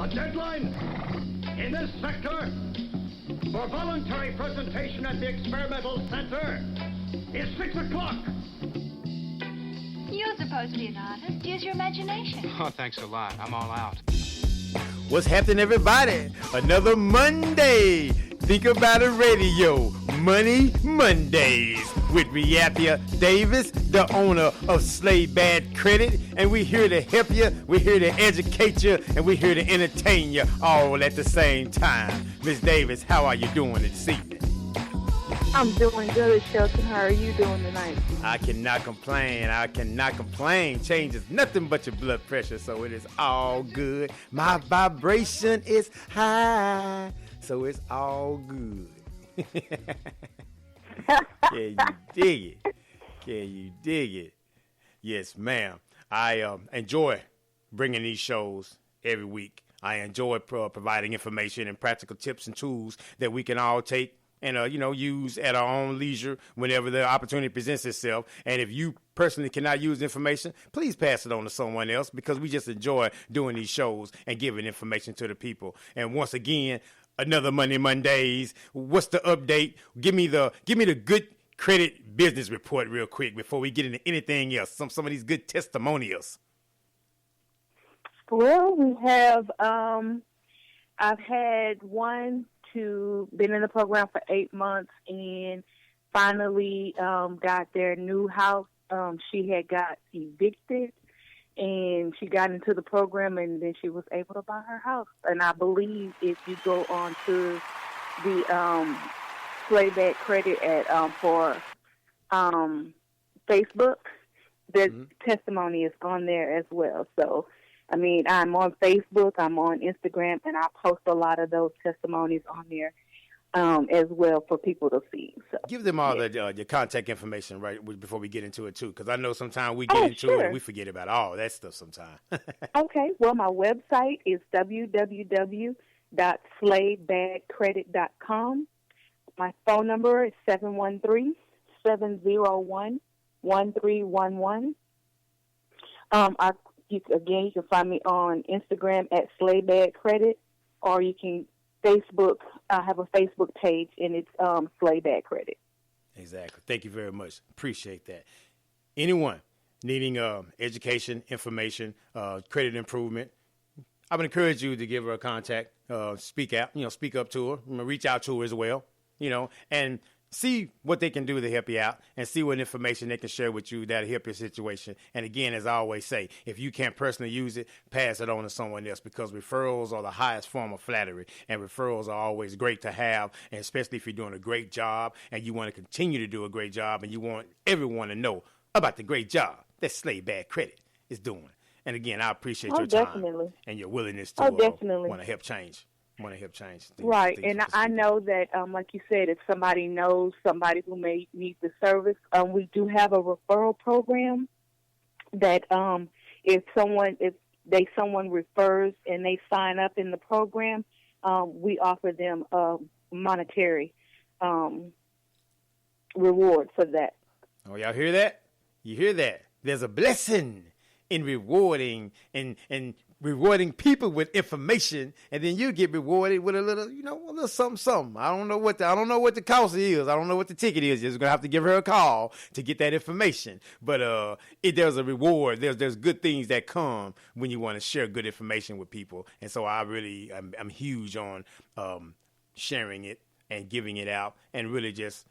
The deadline in this sector for voluntary presentation at the experimental center is 6 o'clock. You're supposed to be an artist. Use your imagination. Oh, thanks a lot. I'm all out. What's happening, everybody? Another Monday. Think about it, radio. Money Mondays with Reathia Davis, the owner of Slay Bad Credit. And we're here to help you, we're here to educate you, and we're here to entertain you all at the same time. Miss Davis, how are you doing this evening? I'm doing good, Shelton. How are you doing tonight? I cannot complain. I cannot complain. Change is nothing but your blood pressure, so it is all good. My vibration is high, so it's all good. Can you dig it? Can you dig it? Yes, ma'am. I enjoy bringing these shows every week. I enjoy providing information and practical tips and tools that we can all take and, use at our own leisure whenever the opportunity presents itself. And if you personally cannot use information, please pass it on to someone else, because we just enjoy doing these shows and giving information to the people. And once again, another Monday Mondays. What's the update? Give me the good credit business report real quick before we get into anything else. Some of these good testimonials. Well, we have, I've had one to been in the program for 8 months and finally got their new house. She had got evicted and she got into the program and then she was able to buy her house. And I believe if you go on to the Slayback Credit at for Facebook, the testimony is on there as well. So, I mean, I'm on Facebook, I'm on Instagram, and I post a lot of those testimonies on there as well for people to see. So, give them all your contact information right before we get into it, too, because I know sometimes we get into it and we forget about all that stuff sometimes. Okay. Well, my website is www.slaybagcredit.com. My phone number is 713-701-1311. You can find me on Instagram at Slaybag Credit, or you can Facebook. I have a Facebook page, and it's Slaybag Credit. Exactly. Thank you very much. Appreciate that. Anyone needing education, information, credit improvement, I would encourage you to give her a contact. Speak out. Speak up to her. Reach out to her as well. And see what they can do to help you out, and see what information they can share with you that'll help your situation. And again, as I always say, if you can't personally use it, pass it on to someone else, because referrals are the highest form of flattery, and referrals are always great to have, and especially if you're doing a great job and you want to continue to do a great job and you want everyone to know about the great job that Slaybag Credit is doing. And again, I appreciate your time and your willingness to want to help change. Right. And I know that, like you said, if somebody knows somebody who may need the service, we do have a referral program that if someone refers and they sign up in the program, we offer them a monetary reward for that. Oh, y'all hear that? You hear that? There's a blessing in rewarding and rewarding people with information, and then you get rewarded with a little something. I don't know what the cost is. I don't know what the ticket is. You're gonna have to give her a call to get that information. But there's a reward. There's good things that come when you want to share good information with people. And so I'm huge on sharing it and giving it out, and really just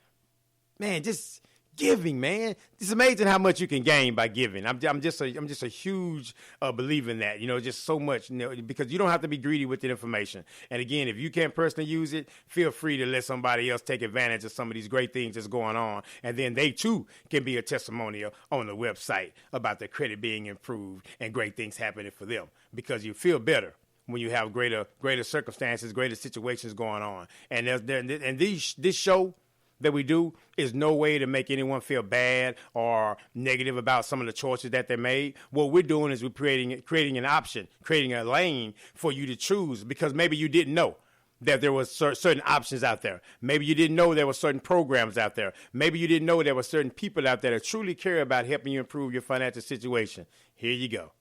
giving, man. It's amazing how much you can gain by giving. I'm just a huge believer in that. Just so much. Because you don't have to be greedy with the information. And again, if you can't personally use it, feel free to let somebody else take advantage of some of these great things that's going on, and then they too can be a testimonial on the website about their credit being improved and great things happening for them. Because you feel better when you have greater circumstances, greater situations going on. And this show that we do is no way to make anyone feel bad or negative about some of the choices that they made. What we're doing is we're creating an option, creating a lane for you to choose, because maybe you didn't know that there was certain options out there. Maybe you didn't know there were certain programs out there. Maybe you didn't know there were certain people out there that truly care about helping you improve your financial situation. Here you go.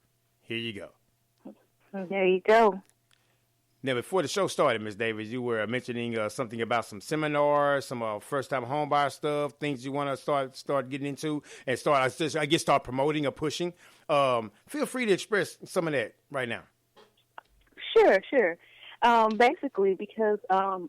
There you go. Now, before the show started, Ms. Davis, you were mentioning something about some seminars, some first-time homebuyer stuff, things you want to start getting into, and start promoting or pushing. Feel free to express some of that right now. Sure. Basically, because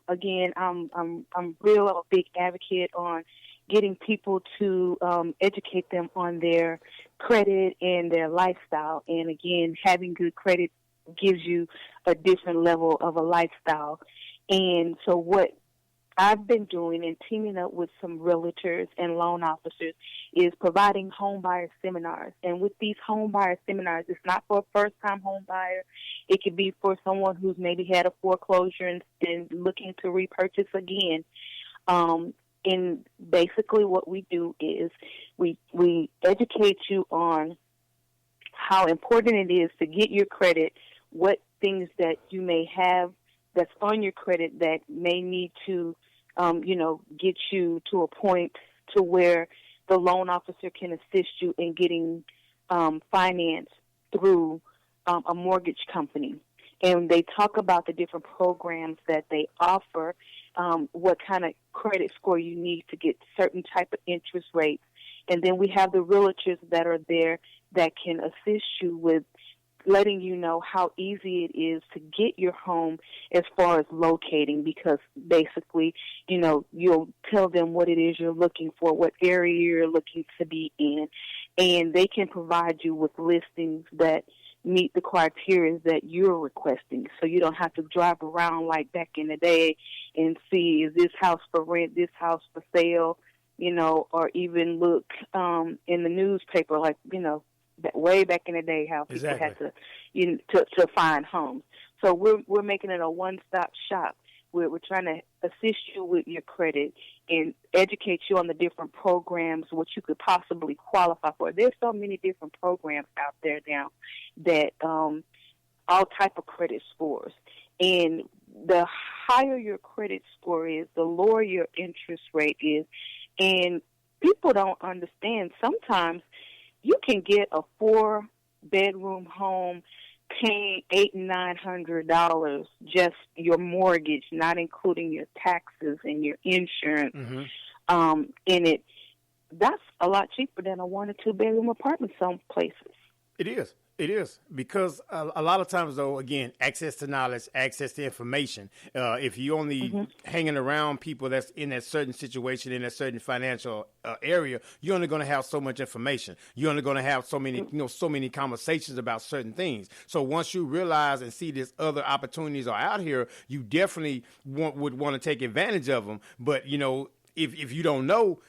again, I'm real a big advocate on getting people to educate them on their credit and their lifestyle. And again, having good credit gives you a different level of a lifestyle. And so what I've been doing and teaming up with some realtors and loan officers is providing home buyer seminars. And with these home buyer seminars, it's not for a first-time home buyer. It could be for someone who's maybe had a foreclosure and looking to repurchase again. And basically what we do is we educate you on how important it is to get your credit, what things that you may have that's on your credit that may need to, get you to a point to where the loan officer can assist you in getting finance through a mortgage company. And they talk about the different programs that they offer, what kind of credit score you need to get certain type of interest rates. And then we have the realtors that are there that can assist you with letting you know how easy it is to get your home as far as locating, because basically, you'll tell them what it is you're looking for, what area you're looking to be in, and they can provide you with listings that meet the criteria that you're requesting, so you don't have to drive around like back in the day and see, is this house for rent, this house for sale, or even look in the newspaper, like, way back in the day, how people had to find homes. So we're making it a one-stop shop. We're trying to assist you with your credit and educate you on the different programs, what you could possibly qualify for. There's so many different programs out there now that all type of credit scores. And the higher your credit score is, the lower your interest rate is. And people don't understand. Sometimes you can get a 4-bedroom home paying $800 and $900 just your mortgage, not including your taxes and your insurance. Mm-hmm. In it, that's a lot cheaper than a 1 or 2-bedroom apartment some places. It is, because a lot of times, though, again, access to knowledge, access to information. If you only hanging around people that's in that certain situation, in a certain financial area, you're only going to have so much information. You're only going to have so many conversations about certain things. So once you realize and see these other opportunities are out here, you definitely would want to take advantage of them. But, if you don't know,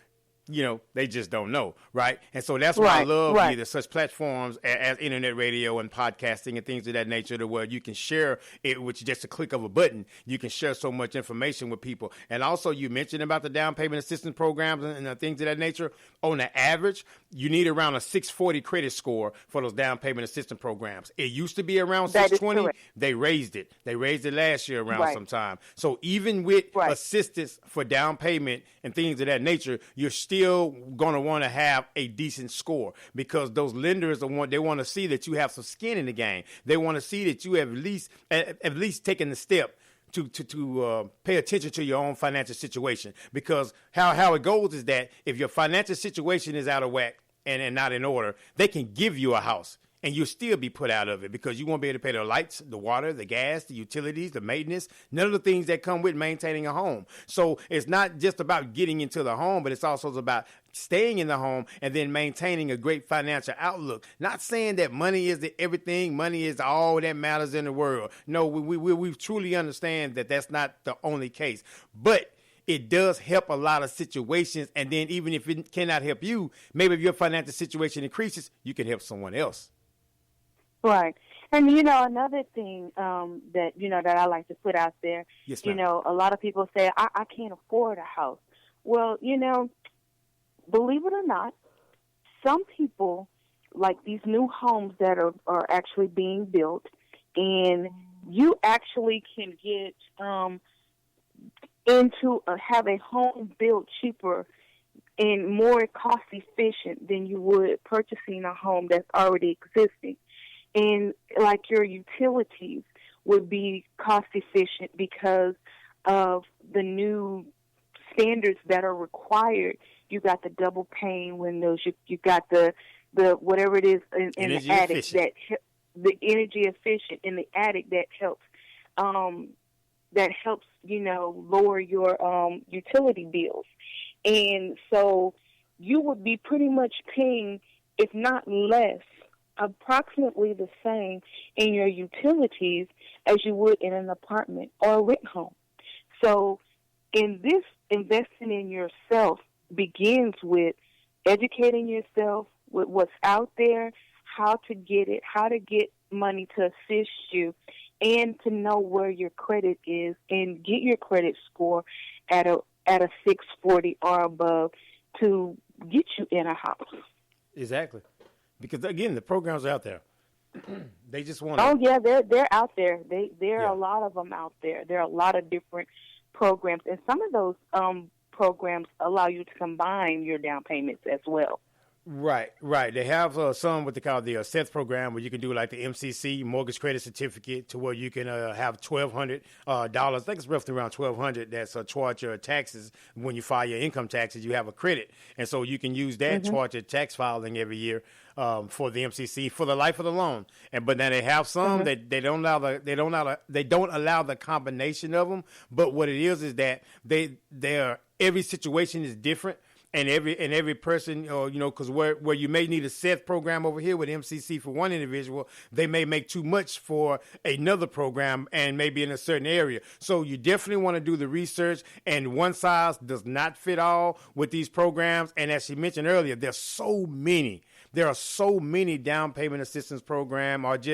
they just don't know, right? And so that's why I love either such platforms as internet radio and podcasting and things of that nature, to where you can share it with just a click of a button. You can share so much information with people. And also, you mentioned about the down payment assistance programs and things of that nature. On the average, you need around a 640 credit score for those down payment assistance programs. It used to be around 620. They raised it. They raised it last year around sometime. So even with assistance for down payment and things of that nature, you're still going to want to have a decent score, because those lenders they want to see that you have some skin in the game. They want to see that you have at least taken the step to pay attention to your own financial situation, because how it goes is that if your financial situation is out of whack and not in order, they can give you a house and you'll still be put out of it, because you won't be able to pay the lights, the water, the gas, the utilities, the maintenance, none of the things that come with maintaining a home. So it's not just about getting into the home, but it's also about staying in the home and then maintaining a great financial outlook. Not saying that money is everything, money is all that matters in the world. No, we truly understand that that's not the only case. But it does help a lot of situations. And then even if it cannot help you, maybe if your financial situation increases, you can help someone else. Right. And, another thing that I like to put out there, yes, ma'am. A lot of people say, I can't afford a house. Well, believe it or not, some people, like these new homes that are actually being built, and you actually can get have a home built cheaper and more cost efficient than you would purchasing a home that's already existing. And like your utilities, would be cost efficient because of the new standards that are required. You got the double pane windows. You got the whatever it is in the attic efficient. The energy efficient in the attic that helps lower your utility bills. And so you would be pretty much paying, if not less, approximately the same in your utilities as you would in an apartment or a rent home. So in this, investing in yourself begins with educating yourself with what's out there, how to get it, how to get money to assist you, and to know where your credit is and get your credit score at a 640 or above to get you in a house. Exactly. Because, again, the programs are out there. They just want to... Oh, yeah, they're out there. There are a lot of them out there. There are a lot of different programs. And some of those programs allow you to combine your down payments as well. Right. They have some what they call the SETH program where you can do like the MCC, mortgage credit certificate, to where you can have $1,200. I think it's roughly around $1,200 that's charged your taxes. When you file your income taxes, you have a credit. And so you can use that towards your tax filing every year for the MCC for the life of the loan. But now they have some that they don't allow the combination of them. But what it is that every situation is different. And every person, because where you may need a SETH program over here with MCC for one individual, they may make too much for another program and maybe in a certain area. So you definitely want to do the research, and one size does not fit all with these programs. And as she mentioned earlier, there's so many. There are so many down payment assistance programs,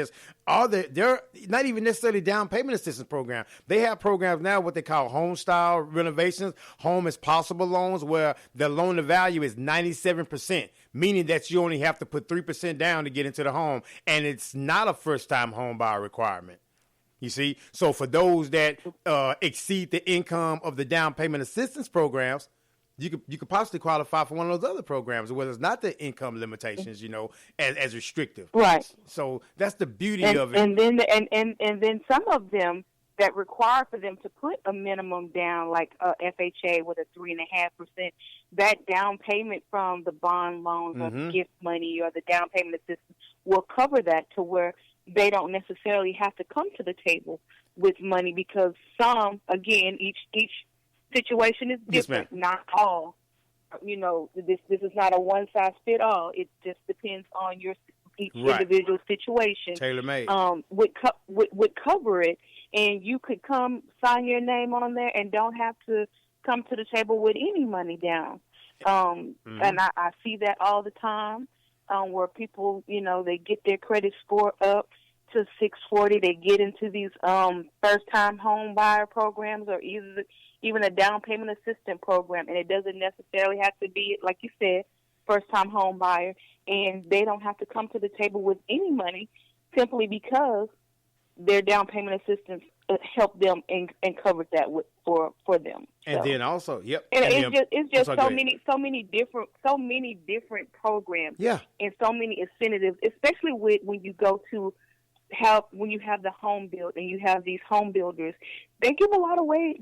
they're not even necessarily down payment assistance programs. They have programs now, what they call home style renovations, home is possible loans, where the loan to value is 97%, meaning that you only have to put 3% down to get into the home. And it's not a first time home buyer requirement. You see? So for those that exceed the income of the down payment assistance programs, you could possibly qualify for one of those other programs where there's not the income limitations, as restrictive. Right. So that's the beauty of it. And then some of them that require for them to put a minimum down, like FHA with a 3.5%, that down payment from the bond loans or the gift money or the down payment assistance will cover that, to where they don't necessarily have to come to the table with money, because some, again, each situation is different. Yes, not all. This is not a one size fit all. It just depends on each individual situation. Tailor made. Would cover it, and you could come sign your name on there and don't have to come to the table with any money down. And I see that all the time, where people, they get their credit score up to 640. They get into these first time home buyer programs, or even a down payment assistance program, and it doesn't necessarily have to be, like you said, first-time home buyer, and they don't have to come to the table with any money, simply because their down payment assistance helped them and covered that for them. And then also, and it's just so many different programs, and so many incentives, especially when you go to when you have the home build and you have these home builders, they give away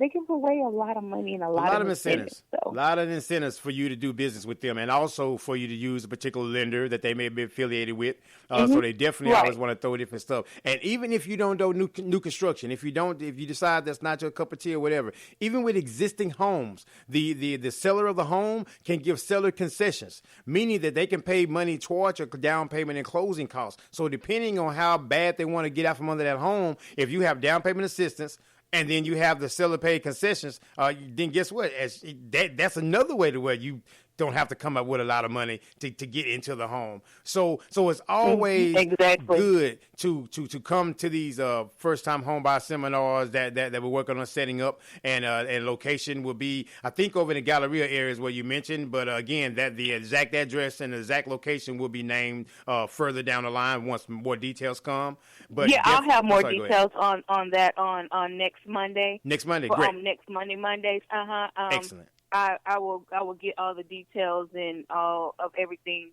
a lot of money and a lot of incentives. A lot of incentives for you to do business with them, and also for you to use a particular lender that they may be affiliated with. So they definitely always want to throw different stuff. And even if you don't do new construction, if you decide that's not your cup of tea or whatever, even with existing homes, the seller of the home can give seller concessions, meaning that they can pay money towards your down payment and closing costs. So depending on how bad they want to get out from under that home, if you have down payment assistance, and then you have the seller paid concessions, then guess what? That's another way to where you don't have to come up with a lot of money to get into the home. So it's always good to come to these first-time home buyer seminars that we're working on setting up, and location will be, I think, over in the Galleria areas where you mentioned, but again, that the exact address and the exact location will be named further down the line once more details come. But I'll have more details on that on next Monday. Next Monday, great. Next Mondays. Excellent. I will get all the details and all of everything